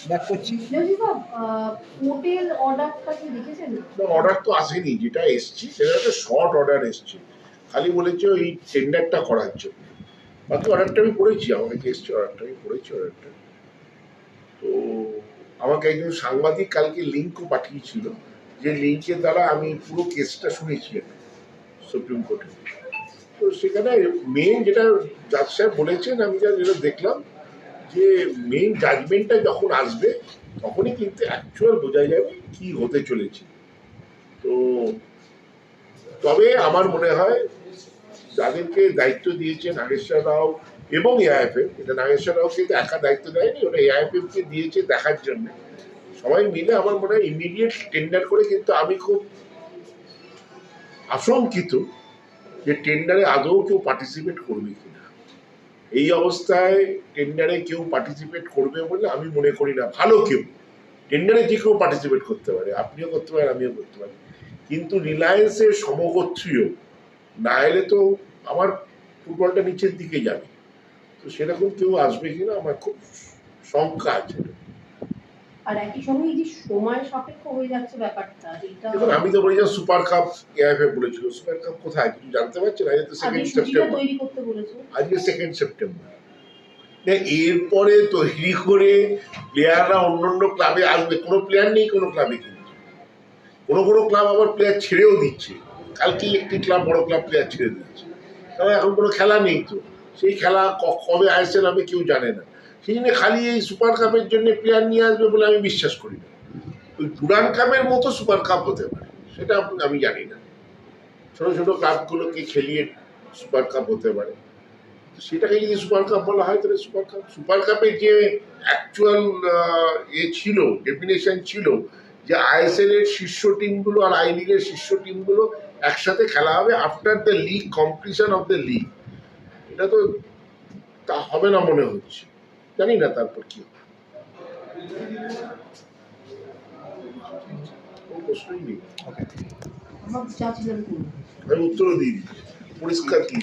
Back করছি। কোর্টের অর্ডারটা কি দেখেছেন? অর্ডার তো আসেনি, যেটা এসছে সেটা একটা শর্ট অর্ডার এসছে, খালি বলেছে ওই টেন্ডারটা করার জন্য। বাকি অর্ডারটা আমি পড়েছি, আমার কাছে এসছে অর্ডারটা, আমি পড়েছি অর্ডারটা। তো আমাকে একজন সাংবাদিক কালকে লিঙ্কও পাঠিয়েছিল, যে লিঙ্কের দ্বারা আমি পুরো কেসটা শুনেছি সুপ্রিম কোর্টে। তো সেখানে মেন যেটা জাজ সাহেব বলেছেন, আমি যেটা দেখলাম যে মেইন জাজমেন্টটা যখন আসবে তখনই কিন্তু অ্যাকচুয়াল বোঝা যাবে কি হতে চলেছে। তো তবে আমার মনে হয় যাদেরকে দায়িত্ব দিয়েছে নাগেশ্বর রাও এবং এআইএফএফ, এটা নাগেশ্বর রাও কিন্তু একা দায়িত্ব দেয়নি, ওটা এআইএফএফ কে দিয়েছে দেখার জন্য, সবাই মিলে আমার মনে হয় ইমিডিয়েট টেন্ডার করে। কিন্তু আমি খুব আশঙ্কিত যে টেন্ডারে আদৌ কেউ পার্টিসিপেট করবে কিনা। এই অবস্থায় টেন্ডারে কেউ পার্টিসিপেট করবে বলে আমি মনে করি না। ভালো কেউ টেন্ডারে যে কেউ পার্টিসিপেট করতে পারে, আপনিও করতে পারেন, আমিও করতে পারি, কিন্তু রিলায়েন্সের সমগোত্রীয় না এলে তো আমার ফুটবলটা নিচের দিকে যাবে। তো সেরকম কেউ আসবে কিনা আমার খুব শঙ্কা আছে। আর একই সঙ্গে এই যে সময় সাপেক্ষ হয়ে যাচ্ছে ব্যাপারটা, এটা দেখুন আমি তো বলি যে সুপার কাপ এআইএফএ বলেছিল, সুপার কাপ কোথায় কিছু জানতে পারছেন? আজকে তো সেকেন্ড সেপ্টেম্বর, তৈরি করতে বলেছে, আজকে 2 সেপ্টেম্বর। এরপরে তৈরি করে প্লেয়াররা অন্য ক্লাবে আসবে, কোনো প্লেয়ার নেই কোনো ক্লাবে, কিন্তু কোনো ক্লাব আবার প্লেয়ার ছেড়েও দিচ্ছে। কালকে একটি ক্লাব, বড় ক্লাব প্লেয়ার ছেড়ে দিচ্ছে, কারণ এখন কোনো খেলা নেই। তো সেই খেলা কবে আইএসএল হবে কেউ জানে না। সেই জন্য খালি এই সুপার কাপের জন্য প্লেয়ার নিয়ে আসবে বলে আমি বিশ্বাস করি না। ওই ডুরান কাপের মতো সুপার কাপ হতে পারে, সেটা আমি জানি না। ছোট ছোট ক্লাবগুলোকে খেলিয়ে সুপার কাপ হতে পারে, সেটাকে যদি সুপার কাপ বলা হয় তাহলে সুপার কাপের যে অ্যাকচুয়াল ছিল, ডেফিনেশন ছিল যে আইএসএল এর শীর্ষ টিমগুলো আর আই লিগের শীর্ষ টিমগুলো একসাথে খেলা হবে after the league completion of the league. এটা তো তা হবে না মনে হচ্ছে, জানি না তারপর কি হবে। প্রশ্নই নেই, আমার যা ছিলেন আমি উত্তরও দিই, পরিষ্কার কি